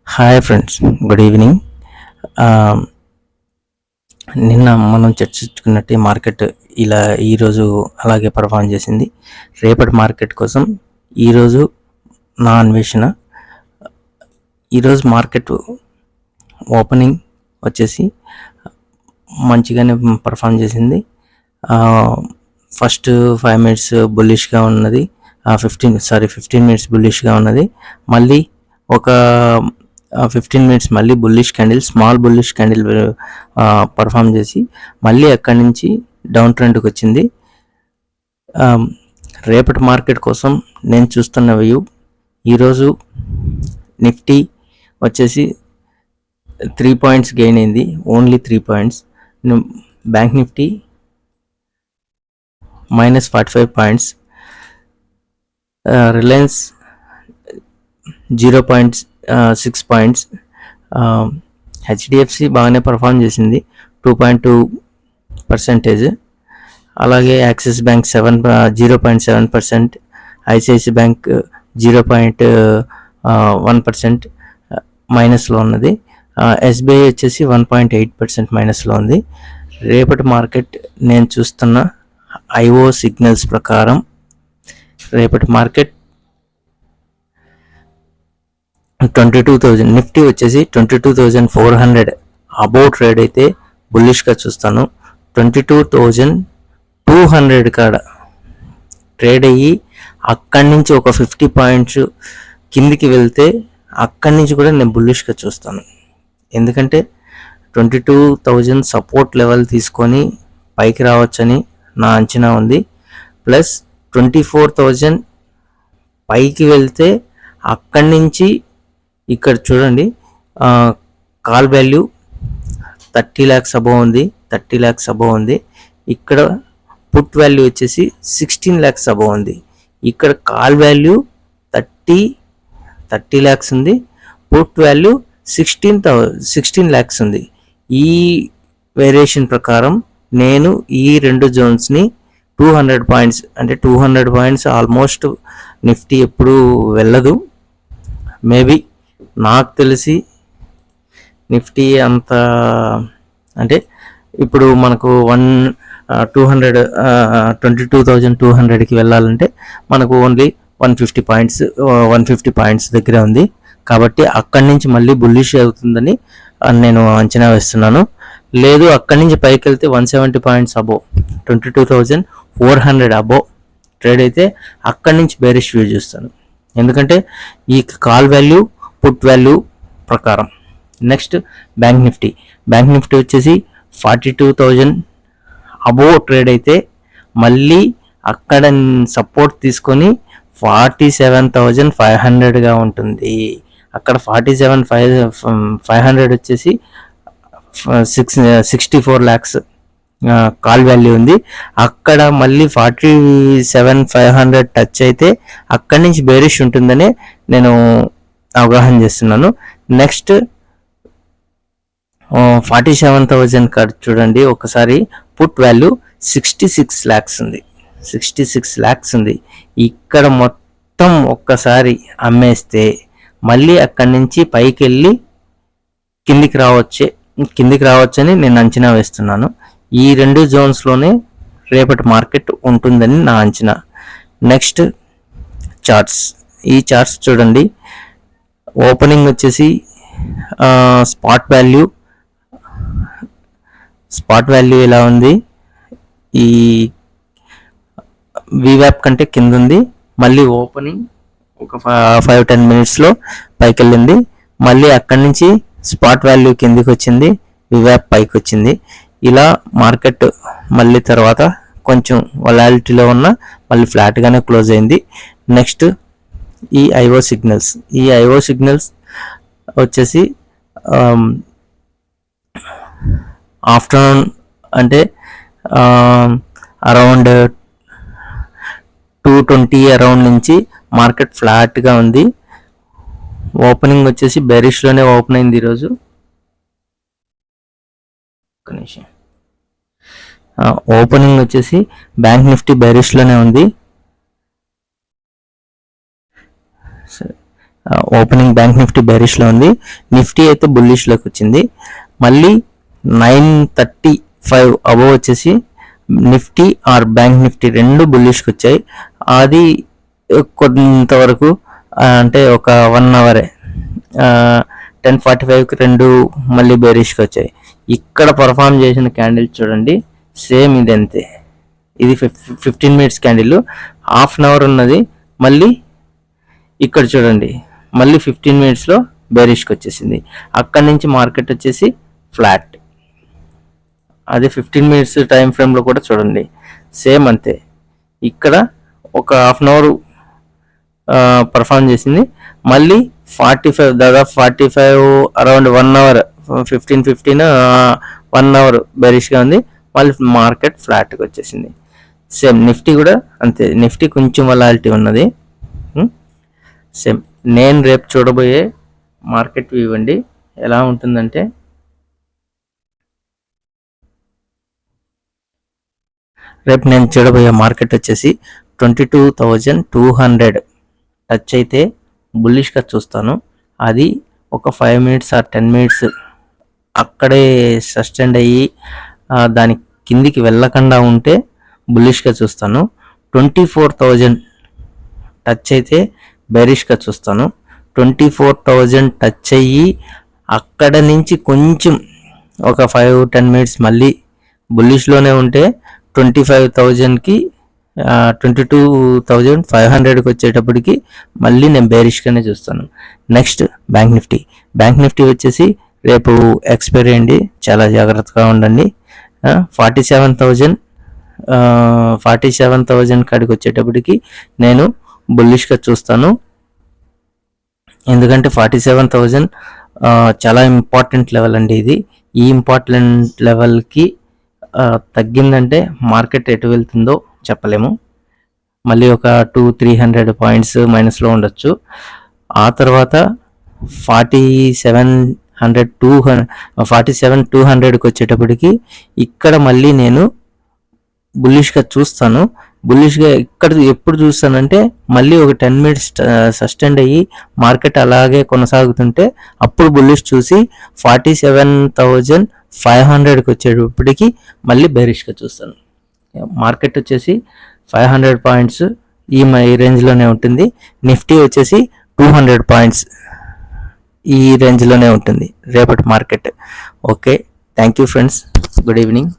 Hi friends, good evening. నిన్న మనం చర్చించుకున్నట్టు market ఇలా ఈరోజు అలాగే పర్ఫామ్ చేసింది. రేపటి మార్కెట్ కోసం ఈరోజు నా అన్వేషణ. ఈరోజు మార్కెట్ ఓపెనింగ్ వచ్చేసి మంచిగానే పర్ఫామ్ చేసింది. ఫస్ట్ 5 మినిట్స్ బుల్లిష్గా ఉన్నది, 15 మినిట్స్ బుల్లిష్గా ఉన్నది. మళ్ళీ ఒక 15 మినిట్స్ మళ్ళీ స్మాల్ బుల్లిష్ క్యాండిల్ పర్ఫామ్ చేసి మళ్ళీ అక్కడి నుంచి డౌన్ ట్రెండ్కి వచ్చింది. రేపటి మార్కెట్ కోసం నేను చూస్తున్న వ్యూ, ఈరోజు నిఫ్టీ వచ్చేసి 3 పాయింట్స్ గెయిన్ అయింది, only 3 points. Bank Nifty -45 points, Reliance 0.6 points, HDFC బాగానే పర్ఫామ్ చేసింది 2.2%. అలాగే యాక్సిస్ బ్యాంక్ 0.7%, ఐసిఐసి బ్యాంక్ 0.1% మైనస్లో ఉన్నది. ఎస్బీఐ వచ్చేసి 1.8% మైనస్లో ఉంది. రేపటి మార్కెట్ నేను చూస్తున్న ఐఓ సిగ్నల్స్ ప్రకారం రేపటి మార్కెట్ 22,000, నిఫ్టీ వచ్చేసి 22,400 అబౌట్ ట్రేడ్ అయితే బుల్లిష్గా చూస్తాను. 22,200 కాడ ట్రేడ్ అయ్యి అక్కడి నుంచి ఒక 50 పాయింట్స్ కిందికి వెళ్తే అక్కడి నుంచి కూడా నేను బుల్లిష్గా చూస్తాను. ఎందుకంటే 22,000 సపోర్ట్ లెవెల్ తీసుకొని పైకి రావచ్చని నా అంచనా ఉంది. ప్లస్ 24,000 పైకి వెళ్తే అక్కడి నుంచి ఇక్కడ చూడండి, కాల్ వాల్యూ 30 lakhs అబోవ్ ఉంది, 30 lakhs అబోవ్ ఉంది. ఇక్కడ పుట్ వాల్యూ వచ్చేసి 16 lakhs అబోవ్ ఉంది. ఇక్కడ కాల్ వాల్యూ 30 lakhs ఉంది, పుట్ వాల్యూ 16 lakhs ఉంది. ఈ వేరియేషన్ ప్రకారం నేను ఈ రెండు జోన్స్ని 200 పాయింట్స్, అంటే 200 పాయింట్స్ ఆల్మోస్ట్ నిఫ్టీ ఎప్పుడు వెళ్ళదు. మేబీ నాకు తెలిసి నిఫ్టీ అంత, అంటే ఇప్పుడు మనకు 22,200కి వెళ్ళాలంటే మనకు ఓన్లీ 150 పాయింట్స్ దగ్గర ఉంది. కాబట్టి అక్కడి నుంచి మళ్ళీ బుల్లిష్ అవుతుందని నేను అంచనా వేస్తున్నాను. లేదు అక్కడి నుంచి పైకి వెళ్తే 170 పాయింట్స్ అబోవ్, 22,400 అబోవ్ ట్రేడ్ అయితే అక్కడి నుంచి బేరిష్ వ్యూ చూస్తాను. ఎందుకంటే ఈ కాల్ వాల్యూ పుట్ వాల్యూ ప్రకారం. నెక్స్ట్ బ్యాంక్ నిఫ్టీ వచ్చేసి 42,000 అబోవ్ ట్రేడ్ అయితే మళ్ళీ అక్కడ సపోర్ట్ తీసుకొని 47,500గా ఉంటుంది. అక్కడ 47,500 వచ్చేసి 64 lakhs కాల్ వాల్యూ ఉంది. అక్కడ మళ్ళీ 47,500 టచ్ అయితే అక్కడి నుంచి బేరిష్ ఉంటుందని నేను అవగాహన చేస్తున్నాను. నెక్స్ట్ 47,000 కార్డ్ చూడండి ఒకసారి, పుట్ వాల్యూ 66 lakhs ఉంది, 66 lakhs ఉంది. ఇక్కడ మొత్తం ఒక్కసారి అమ్మేస్తే మళ్ళీ అక్కడి నుంచి పైకి వెళ్ళి కిందికి రావచ్చని నేను అంచనా వేస్తున్నాను. ఈ రెండు జోన్స్లోనే రేపటి మార్కెట్ ఉంటుందని నా అంచనా. నెక్స్ట్ చార్ట్స్, ఈ చార్ట్స్ చూడండి. ఓపెనింగ్ వచ్చేసి స్పాట్ వాల్యూ ఎలా ఉంది, ఈ వీవ్యాప్ కంటే కింద ఉంది. మళ్ళీ ఓపెనింగ్ ఒక 5-10 మినిట్స్లో పైకి వెళ్ళింది. మళ్ళీ అక్కడి నుంచి స్పాట్ వాల్యూ కిందికి వచ్చింది, వీవ్యాప్ పైకి వచ్చింది. ఇలా మార్కెట్ మళ్ళీ తర్వాత కొంచెం వొలాలిటీలో ఉన్న మళ్ళీ ఫ్లాట్గానే క్లోజ్ అయింది. నెక్స్ట్ ఈ ఐఓ సిగ్నల్స్ వచ్చేసి ఆఫ్టర్నూన్ అంటే అరౌండ్ 220 అరౌండ్ నుంచి మార్కెట్ ఫ్లాట్గా ఉంది. ఓపెనింగ్ వచ్చేసి బెరిష్లోనే ఓపెన్ అయింది ఈరోజు. ఓపెనింగ్ వచ్చేసి బ్యాంక్ నిఫ్టీ బెరిష్లోనే ఉంది. ఓపెనింగ్ బ్యాంక్ నిఫ్టీ బేరిష్లో ఉంది, నిఫ్టీ అయితే బుల్లిష్లోకి వచ్చింది. మళ్ళీ 935 అబవ్ వచ్చేసి నిఫ్టీ ఆర్ బ్యాంక్ నిఫ్టీ రెండు బుల్లిష్కి వచ్చాయి. అది కొంతవరకు అంటే ఒక 1 అవరే 10:45కి రెండు మళ్ళీ బేరిష్కి వచ్చాయి. ఇక్కడ పర్ఫామ్ చేసిన క్యాండిల్ చూడండి, సేమ్ ఇది అంతే. ఇది 15 minutes candle, half an hour ఉన్నది. మళ్ళీ ఇక్కడ చూడండి, మళ్ళీ 15 మినిట్స్లో బేరిష్కి వచ్చేసింది. అక్కడి నుంచి మార్కెట్ వచ్చేసి ఫ్లాట్. అదే 15 మినిట్స్ టైం ఫ్రేమ్లో కూడా చూడండి సేమ్ అంతే. ఇక్కడ ఒక హాఫ్ అన్ అవర్ పర్ఫామ్ చేసింది, మళ్ళీ 45 దాదాపు 45 అరౌండ్ 1 అవర్ 15 1 అవర్ బేరిష్గా ఉంది. మళ్ళీ మార్కెట్ ఫ్లాట్గా వచ్చేసింది. సేమ్ నిఫ్టీ కూడా అంతే, నిఫ్టీ కొంచెం వలాలిటీ ఉన్నది. సేమ్ నేను రేపు చూడబోయే మార్కెట్ వ్యూ అండి ఎలా ఉంటుందంటే, రేపు నేను చూడబోయే మార్కెట్ వచ్చేసి 22,200 టచ్ అయితే బుల్లిష్గా చూస్తాను. అది ఒక 5 మినిట్స్ ఆర్ 10 మినిట్స్ అక్కడే సస్టెండ్ అయ్యి దాని కిందికి వెళ్ళకుండా ఉంటే బుల్లిష్గా చూస్తాను. 24,000 టచ్ అయితే బెరిష్గా చూస్తాను. 24,000 టచ్ అయ్యి అక్కడ నుంచి కొంచెం ఒక 5-10 మినిట్స్ మళ్ళీ బుల్లిష్లోనే ఉంటే 25,000కి 22,500కి వచ్చేటప్పటికి మళ్ళీ నేను బేరిష్గానే చూస్తాను. నెక్స్ట్ బ్యాంక్ నిఫ్టీ వచ్చేసి రేపు ఎక్స్పైరీ అండి, చాలా జాగ్రత్తగా ఉండండి. 47,000 కాడికి వచ్చేటప్పటికి నేను బుల్లిష్గా చూస్తాను. ఎందుకంటే 47,000 చాలా ఇంపార్టెంట్ లెవెల్ అండి ఇది. ఈ ఇంపార్టెంట్ లెవెల్కి తగ్గిందంటే మార్కెట్ ఎటు వెళ్తుందో చెప్పలేము. మళ్ళీ ఒక 200-300 పాయింట్స్ మైనస్లో ఉండొచ్చు. ఆ తర్వాత 47,200కి వచ్చేటప్పటికి ఇక్కడ మళ్ళీ నేను బుల్లిష్గా చూస్తాను. బుల్లిష్గా ఇక్కడ ఎప్పుడు చూస్తానంటే మళ్ళీ ఒక 10 మినిట్స్ సస్టెండ్ అయ్యి మార్కెట్ అలాగే కొనసాగుతుంటే అప్పుడు బుల్లిష్ చూసి 47,500కి వచ్చేటప్పటికి మళ్ళీ బేరిష్గా చూస్తాను. మార్కెట్ వచ్చేసి 500 పాయింట్స్ ఈ రేంజ్లోనే ఉంటుంది. నిఫ్టీ వచ్చేసి 200 పాయింట్స్ ఈ రేంజ్లోనే ఉంటుంది రేపటి market. Okay, thank you friends, good evening.